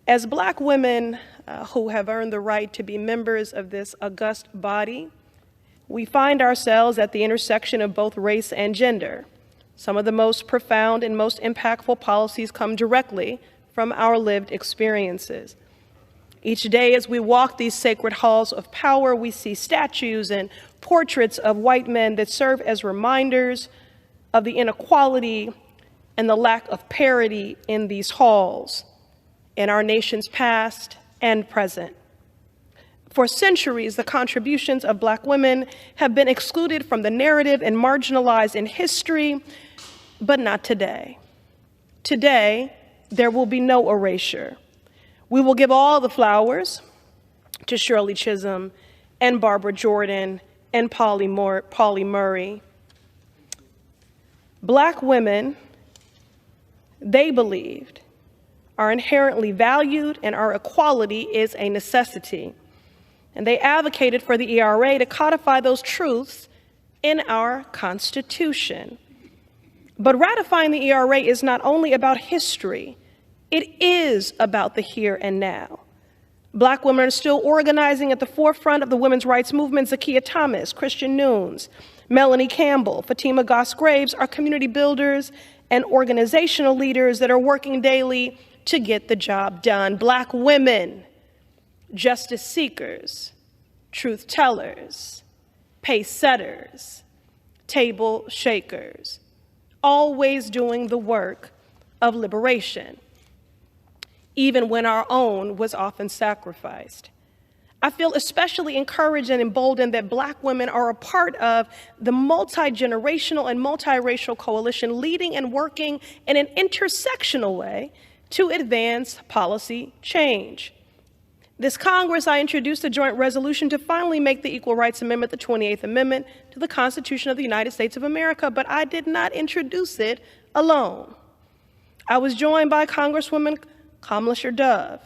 As Black women who have earned the right to be members of this august body, we find ourselves at the intersection of both race and gender. Some of the most profound and most impactful policies come directly from our lived experiences. Each day as we walk these sacred halls of power, we see statues and portraits of white men that serve as reminders of the inequality and the lack of parity in these halls, in our nation's past and present. For centuries, the contributions of Black women have been excluded from the narrative and marginalized in history, but not today. Today, there will be no erasure. We will give all the flowers to Shirley Chisholm and Barbara Jordan and Polly Murray. Black women, they believed, are inherently valued and our equality is a necessity. And they advocated for the ERA to codify those truths in our Constitution. But ratifying the ERA is not only about history, it is about the here and now. Black women are still organizing at the forefront of the women's rights movement. Zakiya Thomas, Christian Nunes, Melanie Campbell, Fatima Goss Graves are community builders and organizational leaders that are working daily to get the job done. Black women, justice seekers, truth tellers, pace setters, table shakers, always doing the work of liberation, even when our own was often sacrificed. I feel especially encouraged and emboldened that Black women are a part of the multi-generational and multiracial coalition leading and working in an intersectional way to advance policy change. This Congress, I introduced a joint resolution to finally make the Equal Rights Amendment the 28th Amendment to the Constitution of the United States of America, but I did not introduce it alone. I was joined by Congresswoman Kamala Dove,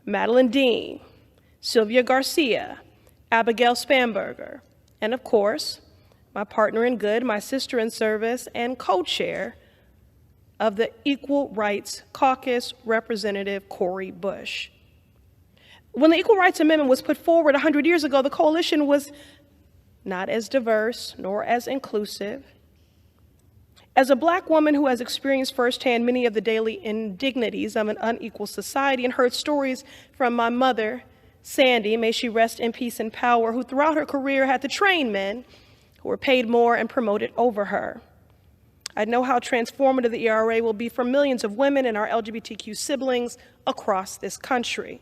Madeline Dean, Sylvia Garcia, Abigail Spanberger, and of course, my partner in good, my sister in service, and co-chair of the Equal Rights Caucus, Representative Cori Bush. When the Equal Rights Amendment was put forward 100 years ago, the coalition was not as diverse nor as inclusive. As a Black woman who has experienced firsthand many of the daily indignities of an unequal society and heard stories from my mother, Sandy, may she rest in peace and power, who throughout her career had to train men who were paid more and promoted over her. I know how transformative the ERA will be for millions of women and our LGBTQ siblings across this country.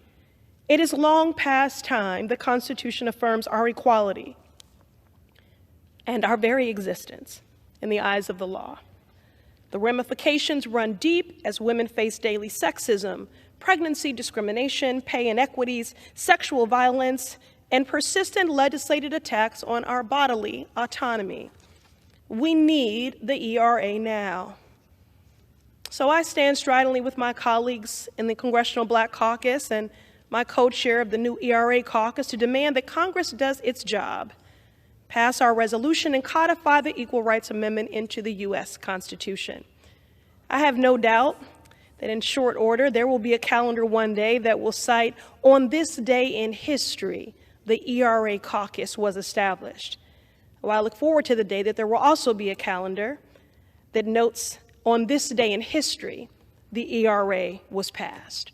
It is long past time the Constitution affirms our equality and our very existence in the eyes of the law. The ramifications run deep as women face daily sexism, pregnancy discrimination, pay inequities, sexual violence, and persistent legislated attacks on our bodily autonomy. We need the ERA now. So I stand stridently with my colleagues in the Congressional Black Caucus and my co-chair of the new ERA caucus to demand that Congress does its job, pass our resolution, and codify the Equal Rights Amendment into the U.S. Constitution. I have no doubt that in short order, there will be a calendar one day that will cite, on this day in history, the ERA caucus was established. Well, I look forward to the day that there will also be a calendar that notes, on this day in history, the ERA was passed.